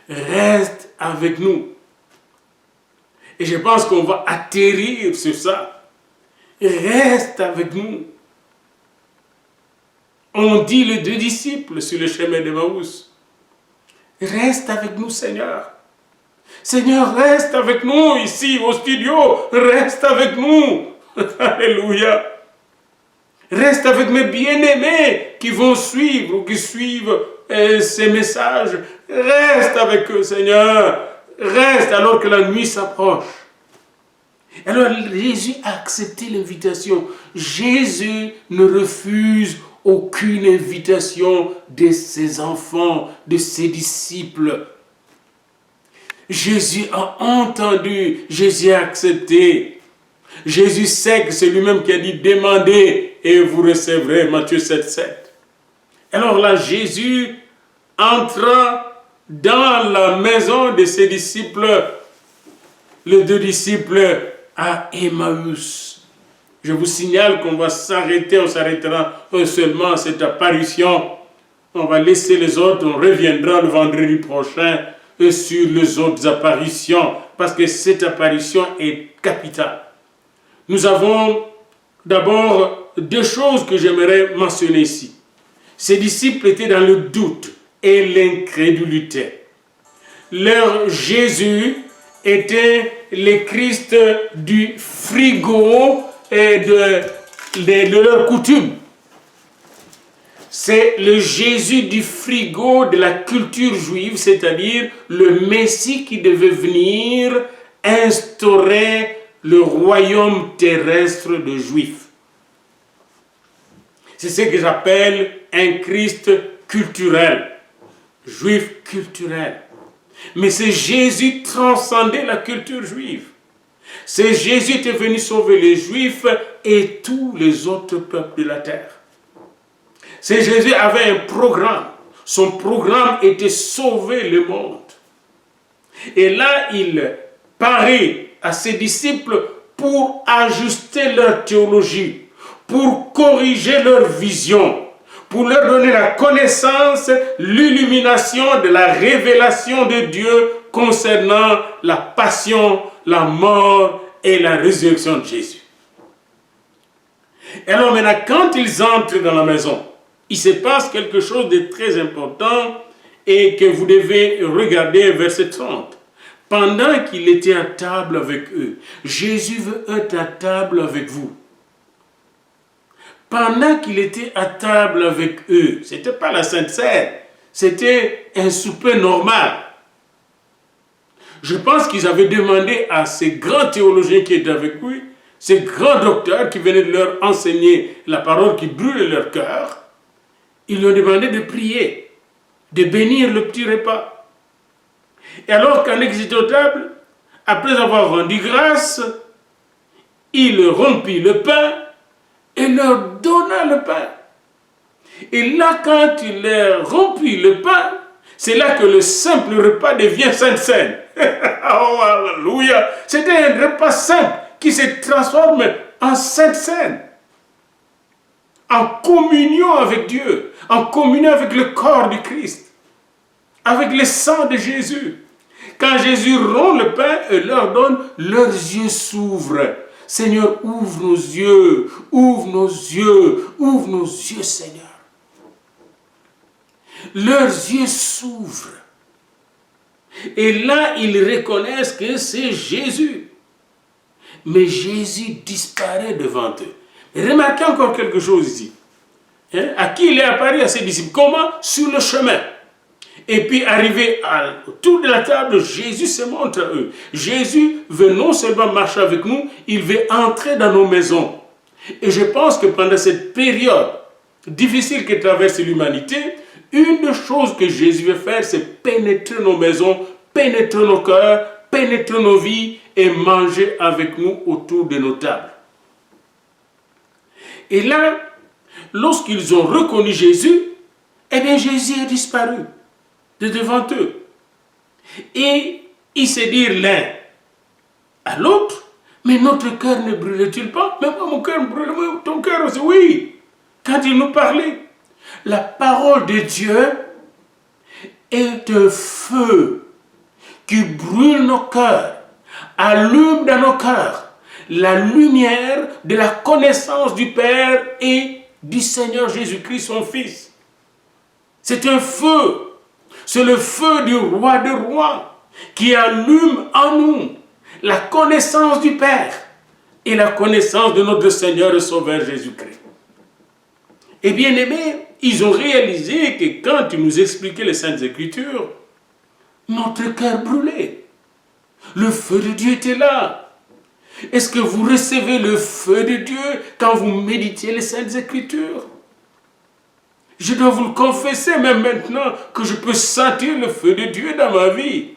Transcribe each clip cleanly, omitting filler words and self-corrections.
reste avec nous. Et je pense qu'on va atterrir sur ça. Reste avec nous. On dit les 2 disciples sur le chemin d'Emmaüs. Reste avec nous, Seigneur. Seigneur, reste avec nous ici au studio. Reste avec nous. Alléluia. Reste avec mes bien-aimés qui vont suivre ou qui suivent ces messages. Reste avec eux, Seigneur. Reste alors que la nuit s'approche. Alors Jésus a accepté l'invitation. Jésus ne refuse aucune invitation de ses enfants, de ses disciples. Jésus a entendu, Jésus a accepté. Jésus sait que c'est lui-même qui a dit « Demandez et vous recevrez » Matthieu 7,7. Alors là, Jésus entra dans la maison de ses disciples, les 2 disciples à Emmaüs. Je vous signale qu'on va s'arrêter, on s'arrêtera seulement à cette apparition. On va laisser les autres, on reviendra le vendredi prochain sur les autres apparitions, parce que cette apparition est capitale. Nous avons d'abord 2 choses que j'aimerais mentionner ici. Ces disciples étaient dans le doute et l'incrédulité. Leur Jésus était le Christ du frigo et de leur coutume. C'est le Jésus du frigo de la culture juive, c'est-à-dire le Messie qui devait venir instaurer le royaume terrestre des Juifs. C'est ce que j'appelle un Christ culturel, juif culturel. Mais c'est Jésus transcendait la culture juive. C'est Jésus qui est venu sauver les Juifs et tous les autres peuples de la terre. C'est Jésus avait un programme. Son programme était sauver le monde. Et là, il paraît à ses disciples pour ajuster leur théologie, pour corriger leur vision, pour leur donner la connaissance, l'illumination de la révélation de Dieu concernant la passion, la mort et la résurrection de Jésus. Et alors maintenant, quand ils entrent dans la maison, il se passe quelque chose de très important et que vous devez regarder verset 30. Pendant qu'il était à table avec eux, Jésus veut être à table avec vous. Pendant qu'il était à table avec eux, ce n'était pas la Sainte Seine, c'était un souper normal. Je pense qu'ils avaient demandé à ces grands théologiens qui étaient avec lui, ces grands docteurs qui venaient de leur enseigner la parole qui brûlait leur cœur, ils leur ont demandé de prier, de bénir le petit repas. Et alors qu'en exitant table, après avoir rendu grâce, il rompit le pain et leur donna le pain. Et là, quand il leur rompit le pain, c'est là que le simple repas devient Sainte Seine. Oh, alléluia! C'était un repas simple qui se transforme en Sainte Seine. En communion avec Dieu, en communion avec le corps du Christ, avec le sang de Jésus. Quand Jésus rompt le pain et leur donne, leurs yeux s'ouvrent. Seigneur, ouvre nos yeux, ouvre nos yeux, ouvre nos yeux, Seigneur. Leurs yeux s'ouvrent. Et là, ils reconnaissent que c'est Jésus. Mais Jésus disparaît devant eux. Remarquez encore quelque chose ici. À qui il est apparu à ses disciples? Comment? Sur le chemin. Et puis, arrivé autour de la table, Jésus se montre à eux. Jésus veut non seulement marcher avec nous, il veut entrer dans nos maisons. Et je pense que pendant cette période difficile que traverse l'humanité, une des choses que Jésus veut faire, c'est pénétrer nos maisons, pénétrer nos cœurs, pénétrer nos vies et manger avec nous autour de nos tables. Et là, lorsqu'ils ont reconnu Jésus, eh bien Jésus a disparu de devant eux. Et ils se dirent l'un à l'autre, mais notre cœur ne brûle-t-il pas? Mais moi, mon cœur brûle, ton cœur aussi, oui. Quand il nous parlait, la parole de Dieu est un feu qui brûle nos cœurs, allume dans nos cœurs la lumière de la connaissance du Père et du Seigneur Jésus-Christ, son Fils. C'est un feu, c'est le feu du roi des rois qui allume en nous la connaissance du Père et la connaissance de notre Seigneur et Sauveur Jésus-Christ. Et bien aimés, ils ont réalisé que quand ils nous expliquaient les Saintes Écritures, notre cœur brûlait. Le feu de Dieu était là. Est-ce que vous recevez le feu de Dieu quand vous méditez les Saintes Écritures? Je dois vous le confesser même maintenant que je peux sentir le feu de Dieu dans ma vie.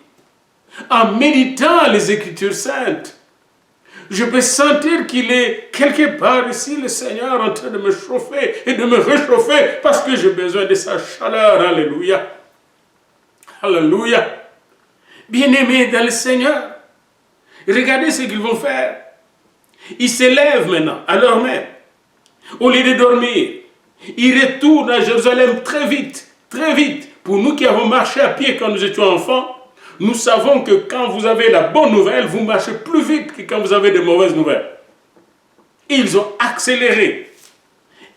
En méditant les Écritures saintes, je peux sentir qu'il est quelque part ici, le Seigneur, en train de me chauffer et de me réchauffer parce que j'ai besoin de sa chaleur. Alléluia. Alléluia. Bien-aimés dans le Seigneur, regardez ce qu'ils vont faire. Ils se lèvent maintenant, à l'heure même. Au lieu de dormir, ils retournent à Jérusalem très vite, très vite. Pour nous qui avons marché à pied quand nous étions enfants, nous savons que quand vous avez la bonne nouvelle, vous marchez plus vite que quand vous avez de mauvaises nouvelles. Ils ont accéléré.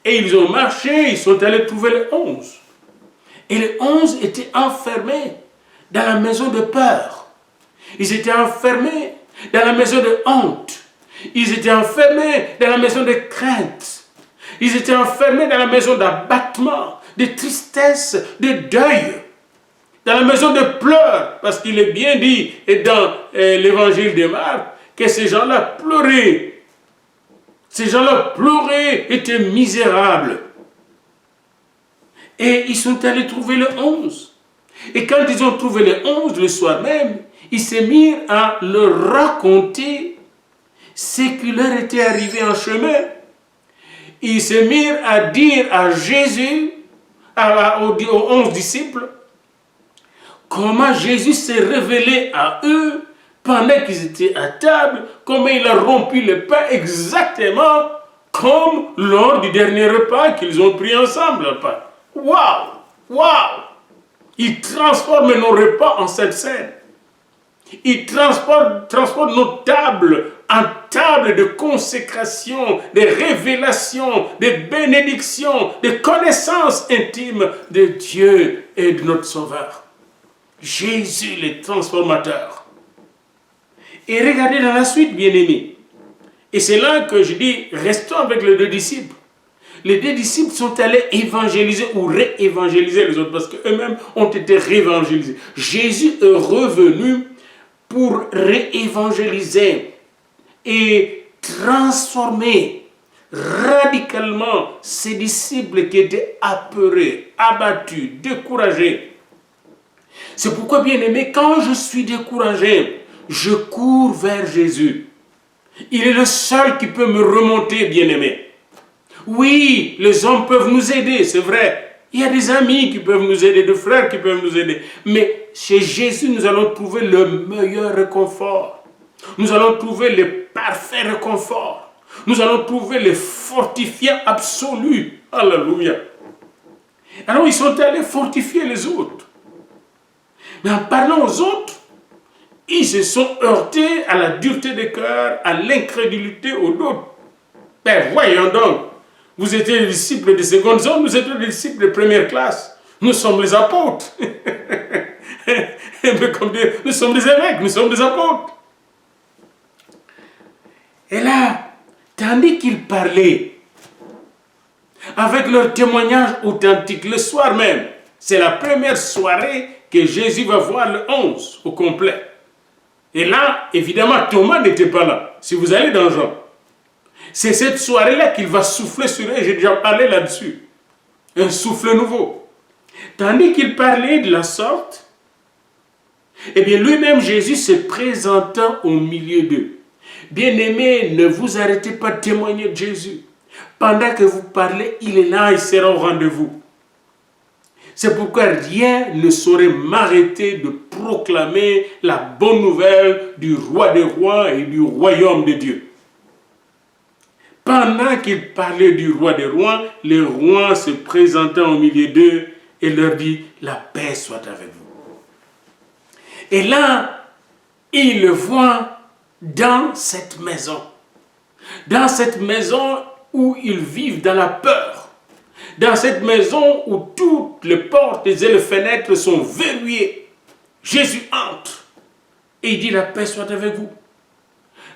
Et ils ont marché, ils sont allés trouver les 11. Et les 11 étaient enfermés dans la maison de peur. Ils étaient enfermés dans la maison de honte. Ils étaient enfermés dans la maison de crainte. Ils étaient enfermés dans la maison d'abattement, de tristesse, de deuil. Dans la maison de pleurs, parce qu'il est bien dit dans l'évangile de Marc que ces gens-là pleuraient. Ces gens-là pleuraient, étaient misérables. Et ils sont allés trouver le 11. Et quand ils ont trouvé le 11, le soir même, ils se mirent à leur raconter ce qui leur était arrivé en chemin. Ils se mirent à dire à Jésus, aux 11 disciples, comment Jésus s'est révélé à eux pendant qu'ils étaient à table, comment il a rompu le pain exactement comme lors du dernier repas qu'ils ont pris ensemble. Waouh! Waouh! Il transforme nos repas en cette scène. Il transforme nos tables en tables de consécration, de révélation, de bénédiction, de connaissance intime de Dieu et de notre Sauveur. Jésus le transformateur. Et regardez dans la suite, bien-aimés. Et c'est là que je dis, restons avec les 2 disciples. Les 2 disciples sont allés évangéliser ou réévangéliser les autres parce qu'eux-mêmes ont été réévangélisés. Jésus est revenu pour réévangéliser et transformer radicalement ses disciples qui étaient apeurés, abattus, découragés. C'est pourquoi, bien aimé, quand je suis découragé, je cours vers Jésus. Il est le seul qui peut me remonter, bien aimé. Oui, les hommes peuvent nous aider, c'est vrai. Il y a des amis qui peuvent nous aider, des frères qui peuvent nous aider. Mais chez Jésus, nous allons trouver le meilleur réconfort. Nous allons trouver le parfait réconfort. Nous allons trouver le fortifiant absolu. Alléluia. Alors, ils sont allés fortifier les autres. Mais en parlant aux autres, ils se sont heurtés à la dureté de cœur, à l'incrédulité aux doutes. Ben voyons donc, vous étiez des disciples de seconde zone, nous étions des disciples de première classe. Nous sommes les apôtres. Nous sommes des évêques, nous sommes des apôtres. Et là, tandis qu'ils parlaient, avec leur témoignage authentique, le soir même, c'est la première soirée que Jésus va voir le 11 au complet. Et là, évidemment, Thomas n'était pas là. Si vous allez dans Jean, c'est cette soirée-là qu'il va souffler sur eux. J'ai déjà parlé là-dessus. Un souffle nouveau. Tandis qu'il parlait de la sorte, eh bien, lui-même, Jésus se présentant au milieu d'eux. Bien-aimés, ne vous arrêtez pas de témoigner de Jésus. Pendant que vous parlez, il est là, il sera au rendez-vous. C'est pourquoi rien ne saurait m'arrêter de proclamer la bonne nouvelle du roi des rois et du royaume de Dieu. Pendant qu'il parlait du roi des rois, le roi se présentant au milieu d'eux et leur dit, la paix soit avec vous. Et là, il le voit dans cette maison. Dans cette maison où ils vivent dans la peur. Dans cette maison où toutes les portes et les fenêtres sont verrouillées. Jésus entre et il dit la paix soit avec vous.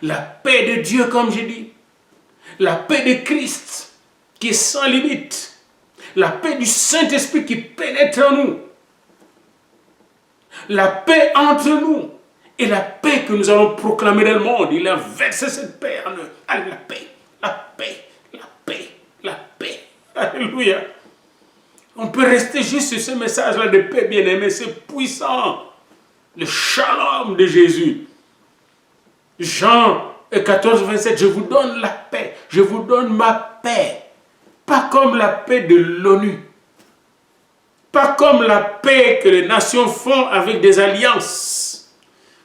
La paix de Dieu, comme j'ai dit. La paix de Christ qui est sans limite. La paix du Saint-Esprit qui pénètre en nous. La paix entre nous. Et la paix que nous allons proclamer dans le monde. Il a versé cette paix en eux. Allez, la paix, la paix, la paix, la paix. Alléluia. On peut rester juste sur ce message-là de paix, bien-aimé. C'est puissant. Le shalom de Jésus. Jean 14, 27. Je vous donne la paix. Je vous donne ma paix. Pas comme la paix de l'ONU. Pas comme la paix que les nations font avec des alliances.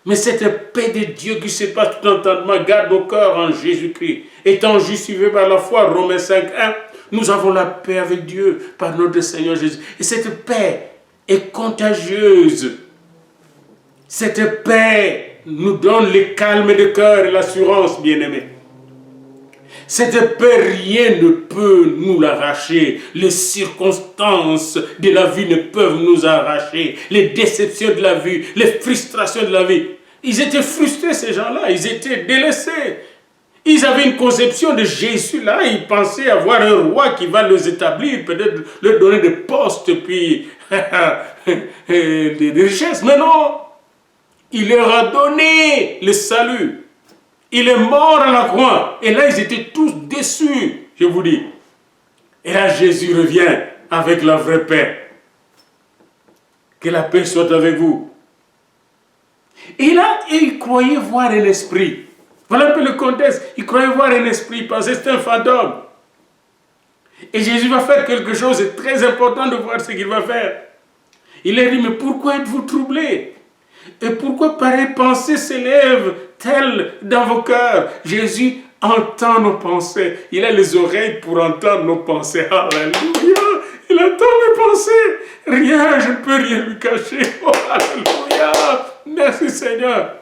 Mais cette paix de Dieu qui sépare tout entendement, garde nos cœurs en Jésus-Christ. Étant justifiés par la foi, Romains 5, 1, nous avons la paix avec Dieu par notre Seigneur Jésus. Et cette paix est contagieuse. Cette paix nous donne le calme de cœur et l'assurance, bien-aimés. Cette paix, rien ne peut nous l'arracher. Les circonstances de la vie ne peuvent nous arracher. Les déceptions de la vie, les frustrations de la vie. Ils étaient frustrés, ces gens-là. Ils étaient délaissés. Ils avaient une conception de Jésus là. Ils pensaient avoir un roi qui va les établir, peut-être leur donner des postes, puis des richesses. Mais non, il leur a donné le salut. Il est mort à la croix. Et là, ils étaient tous déçus, je vous dis. Et là, Jésus revient avec la vraie paix. Que la paix soit avec vous. Et là, ils croyaient voir un esprit. Voilà un peu le contexte. Ils croyaient voir un esprit. Ils pensaient que c'était un fantôme. Et Jésus va faire quelque chose de très important de voir ce qu'il va faire. Il leur dit, mais pourquoi êtes-vous troublés? Et pourquoi pareille pensée s'élève-t-elle dans vos cœurs? Jésus entend nos pensées. Il a les oreilles pour entendre nos pensées. Alléluia! Il entend mes pensées. Rien, je ne peux rien lui cacher. Oh, alléluia! Merci Seigneur.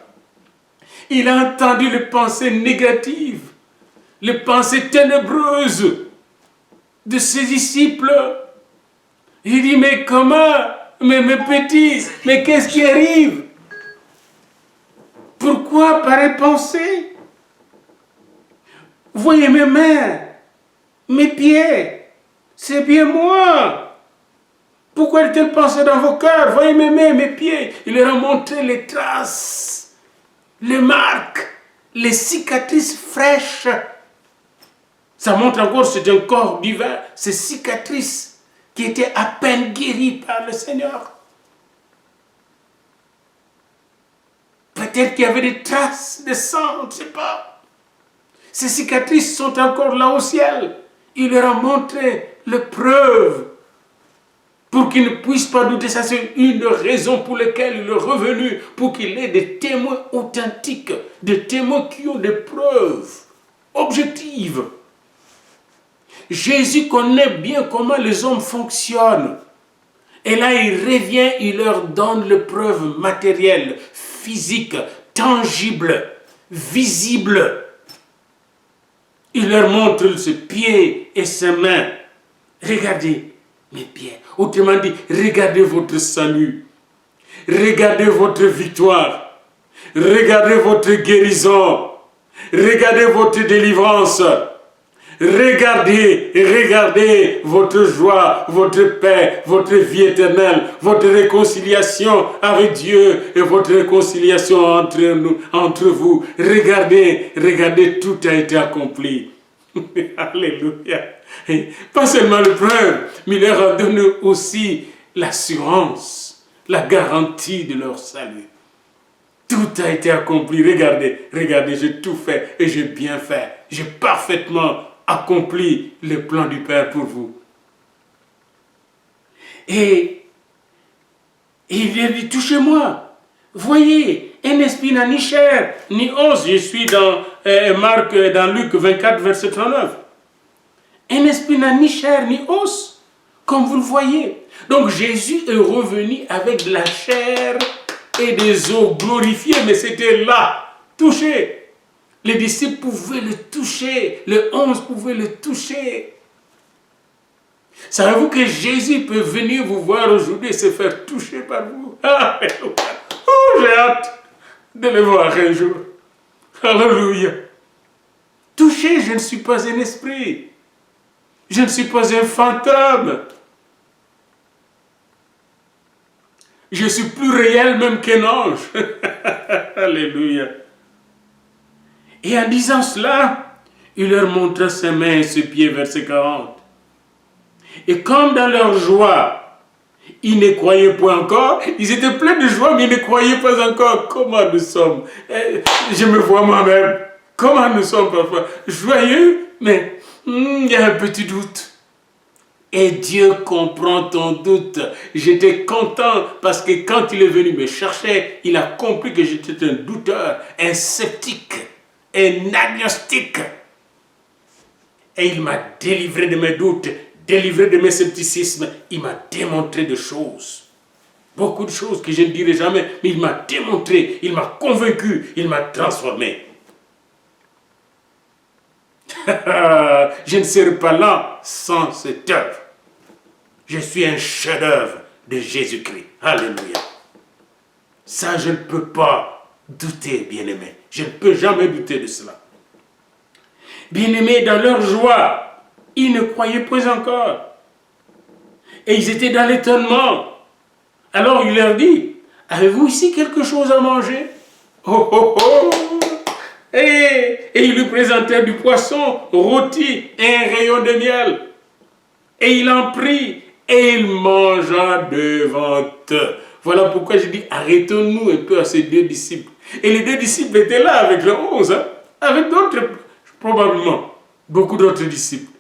Il a entendu les pensées négatives, les pensées ténébreuses de ses disciples. Il dit, mais comment? Mais mes petits, mais qu'est-ce qui arrive? Pourquoi pareille pensée? Voyez mes mains, mes pieds, c'est bien moi. Pourquoi est-elle pensée dans vos cœurs? Voyez mes mains, mes pieds. Il leur a montré les traces, les marques, les cicatrices fraîches. Ça montre encore que c'est un corps divin, ces cicatrices qui étaient à peine guéries par le Seigneur. Peut-être qu'il y avait des traces de sang, on ne sait pas. Ces cicatrices sont encore là au ciel. Il leur a montré les preuves pour qu'ils ne puissent pas douter. Ça, c'est une raison pour laquelle il est revenu, pour qu'il ait des témoins authentiques, des témoins qui ont des preuves objectives. Jésus connaît bien comment les hommes fonctionnent. Et là, il revient, il leur donne les preuves matérielles, physiques, tangibles, visibles. Il leur montre ses pieds et ses mains. Regardez mes pieds. Autrement dit, regardez votre salut. Regardez votre victoire. Regardez votre guérison. Regardez votre délivrance. Regardez, regardez votre joie, votre paix, votre vie éternelle, votre réconciliation avec Dieu et votre réconciliation entre vous. Regardez, regardez, tout a été accompli. Alléluia. Et pas seulement le preuve, mais il leur a donné aussi l'assurance, la garantie de leur salut. Tout a été accompli. Regardez, regardez, j'ai tout fait et j'ai bien fait. J'ai parfaitement accompli le plan du Père pour vous. Et il lui a dit, touchez-moi. Voyez, un esprit n'a ni chair, ni os. Je suis dans dans Luc 24, verset 39. Un esprit n'a ni chair, ni os, comme vous le voyez. Donc Jésus est revenu avec de la chair et des eaux glorifiées, mais c'était là, touché. Les disciples pouvaient le toucher, les 11 pouvaient le toucher. Savez-vous que Jésus peut venir vous voir aujourd'hui et se faire toucher par vous? Alléluia. Oh, j'ai hâte de le voir un jour. Alléluia. Touché, je ne suis pas un esprit. Je ne suis pas un fantôme. Je suis plus réel même qu'un ange. Alléluia. Et en disant cela, il leur montra ses mains et ses pieds, verset 40. Et comme dans leur joie, ils ne croyaient pas encore, ils étaient pleins de joie, mais ils ne croyaient pas encore. Comment nous sommes? Je me vois moi-même. Comment nous sommes parfois joyeux, mais il y a un petit doute. Et Dieu comprend ton doute. J'étais content parce que quand il est venu me chercher, il a compris que j'étais un douteur, un sceptique, un agnostique. Et il m'a délivré de mes doutes, délivré de mes scepticismes. Il m'a démontré des choses. Beaucoup de choses que je ne dirai jamais, mais il m'a démontré, il m'a convaincu, il m'a transformé. Je ne serai pas là sans cette œuvre. Je suis un chef-d'œuvre de Jésus-Christ. Alléluia. Ça, je ne peux pas douter, bien-aimé. Je ne peux jamais douter de cela. Bien-aimés, dans leur joie, ils ne croyaient pas encore. Et ils étaient dans l'étonnement. Alors il leur dit, avez-vous ici quelque chose à manger? Oh, oh, oh! Et il lui présentait du poisson rôti et un rayon de miel. Et il en prit et il mangea devant eux. Voilà pourquoi je dis, arrêtons-nous un peu à ces deux disciples. Et les deux disciples étaient là avec les 11, hein, avec d'autres, probablement, beaucoup d'autres disciples.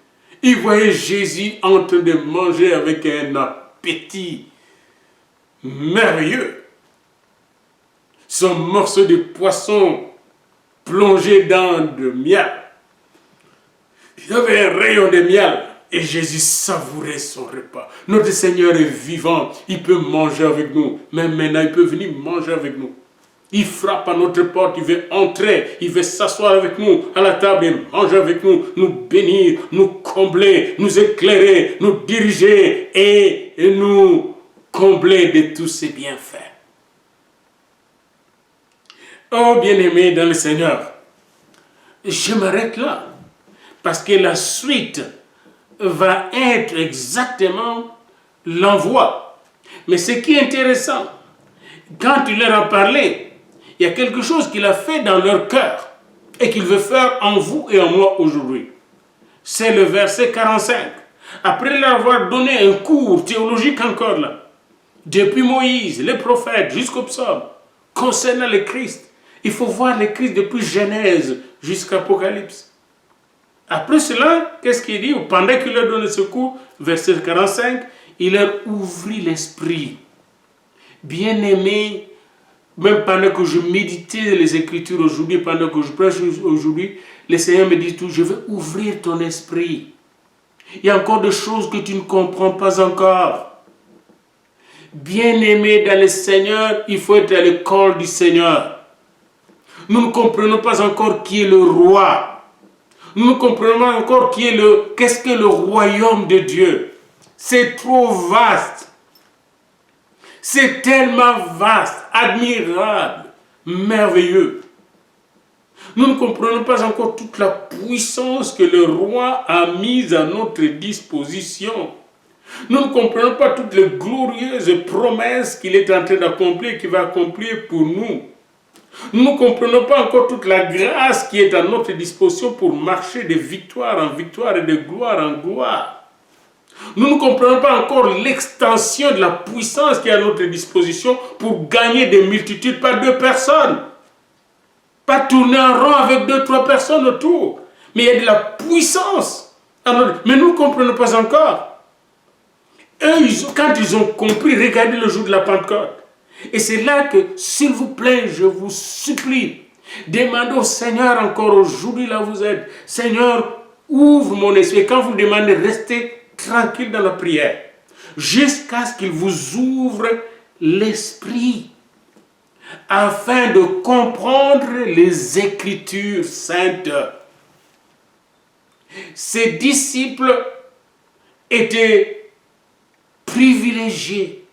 Ils voyaient Jésus en train de manger avec un appétit merveilleux. Son morceau de poisson plongé dans de miel. Il y avait un rayon de miel et Jésus savourait son repas. Notre Seigneur est vivant, il peut manger avec nous. Même maintenant, il peut venir manger avec nous. Il frappe à notre porte, il veut entrer, il veut s'asseoir avec nous à la table et manger avec nous, nous bénir, nous combler, nous éclairer, nous diriger et nous combler de tous ses bienfaits. Oh bien-aimé dans le Seigneur, je m'arrête là parce que la suite va être exactement l'envoi. Mais ce qui est intéressant, quand il leur a parlé, il y a quelque chose qu'il a fait dans leur cœur et qu'il veut faire en vous et en moi aujourd'hui. C'est le verset 45. Après leur avoir donné un cours théologique encore là, depuis Moïse, les prophètes jusqu'au psaume, concernant le Christ, il faut voir le Christ depuis Genèse jusqu'à Apocalypse. Après cela, qu'est-ce qu'il dit? Pendant qu'il leur donne ce cours, verset 45, il leur ouvrit l'esprit. Bien-aimés, même pendant que je méditais les Écritures aujourd'hui, pendant que je prêche aujourd'hui, le Seigneur me dit tout, je veux ouvrir ton esprit. Il y a encore des choses que tu ne comprends pas encore. Bien-aimé dans le Seigneur, il faut être à l'école du Seigneur. Nous ne comprenons pas encore qui est le roi. Nous ne comprenons pas encore qu'est-ce que le royaume de Dieu. C'est trop vaste. C'est tellement vaste, admirable, merveilleux. Nous ne comprenons pas encore toute la puissance que le roi a mise à notre disposition. Nous ne comprenons pas toutes les glorieuses promesses qu'il est en train d'accomplir, qu'il va accomplir pour nous. Nous ne comprenons pas encore toute la grâce qui est à notre disposition pour marcher de victoire en victoire et de gloire en gloire. Nous ne comprenons pas encore l'extension de la puissance qui est à notre disposition pour gagner des multitudes par deux personnes. Pas tourner en rond avec 2-3 personnes autour. Mais il y a de la puissance. Mais nous ne comprenons pas encore. Eux, quand ils ont compris, regardez le jour de la Pentecôte. Et c'est là que, s'il vous plaît, je vous supplie, demandez au Seigneur encore aujourd'hui, là vous êtes. Seigneur, ouvre mon esprit. Et quand vous demandez, restez tranquille dans la prière. Jusqu'à ce qu'il vous ouvre l'esprit. afin de comprendre les Écritures saintes. Ses disciples étaient privilégiés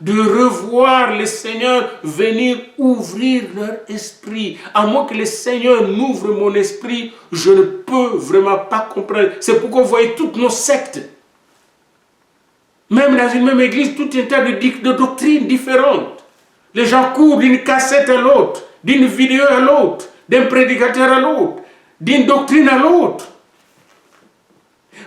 de revoir le Seigneur venir ouvrir leur esprit. À moins que le Seigneur n'ouvre mon esprit, je ne peux vraiment pas comprendre. C'est pourquoi vous voyez toutes nos sectes. Même dans une même église, tout un tas de doctrines différentes. Les gens courent d'une cassette à l'autre, d'une vidéo à l'autre, d'un prédicateur à l'autre, d'une doctrine à l'autre.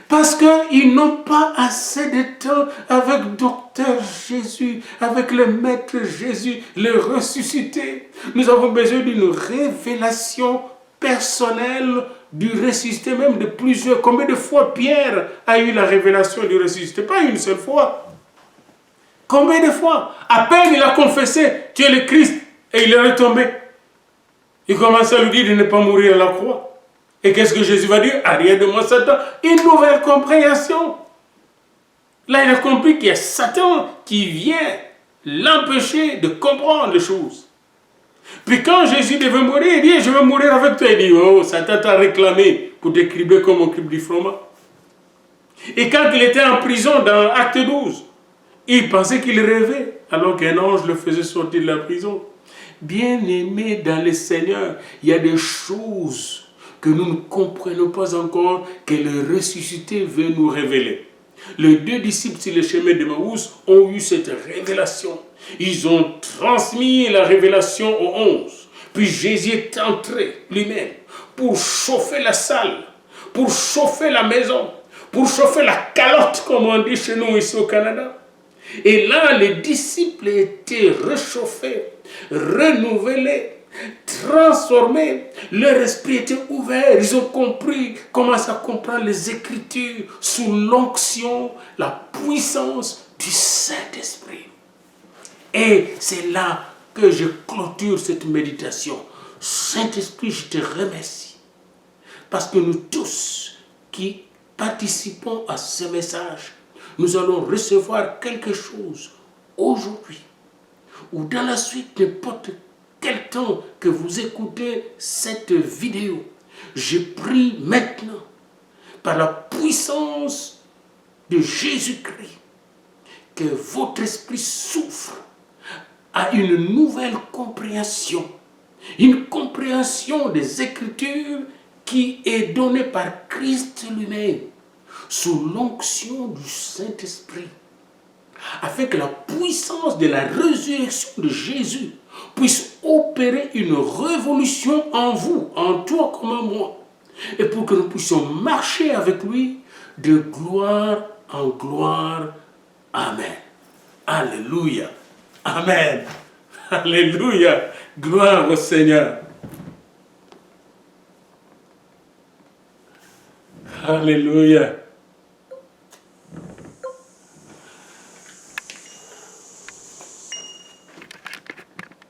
Parce qu'ils n'ont pas assez de temps avec Docteur Jésus, avec le Maître Jésus, le ressuscité. Nous avons besoin d'une révélation personnelle du ressuscité, même de plusieurs. Combien de fois Pierre a eu la révélation du ressuscité? Pas une seule fois. Combien de fois? À peine il a confessé, tu es le Christ, et il est retombé. Il commence à lui dire de ne pas mourir à la croix. Et qu'est-ce que Jésus va dire? Arrière de moi, Satan. Une nouvelle compréhension. Là, il a compris qu'il y a Satan qui vient l'empêcher de comprendre les choses. Puis quand Jésus devait mourir, il dit, je vais mourir avec toi. Il dit, oh, Satan t'a réclamé pour te cribler comme on crible du froment. Et quand il était en prison dans Acte 12, il pensait qu'il rêvait, alors qu'un ange le faisait sortir de la prison. Bien-aimé dans le Seigneur, il y a des choses que nous ne comprenons pas encore, que le ressuscité veut nous révéler. Les deux disciples sur le chemin de Maús ont eu cette révélation. Ils ont transmis la révélation aux 11. Puis Jésus est entré lui-même pour chauffer la salle, pour chauffer la maison, pour chauffer la calotte, comme on dit chez nous ici au Canada. Et là, les disciples étaient réchauffés, renouvelés, transformés. Leur esprit était ouvert. Ils ont compris, commencé à comprendre les Écritures sous l'onction, la puissance du Saint-Esprit. Et c'est là que je clôture cette méditation. Saint-Esprit, je te remercie. Parce que nous tous qui participons à ce message, nous allons recevoir quelque chose aujourd'hui ou dans la suite, n'importe quel temps que vous écoutez cette vidéo. Je prie maintenant, par la puissance de Jésus-Christ, que votre esprit souffre à une nouvelle compréhension. Une compréhension des Écritures qui est donnée par Christ lui-même, sous l'onction du Saint-Esprit, afin que la puissance de la résurrection de Jésus puisse opérer une révolution en vous, en toi comme en moi, et pour que nous puissions marcher avec lui de gloire en gloire. Amen. Alléluia. Amen. Alléluia. Gloire au Seigneur. Alléluia.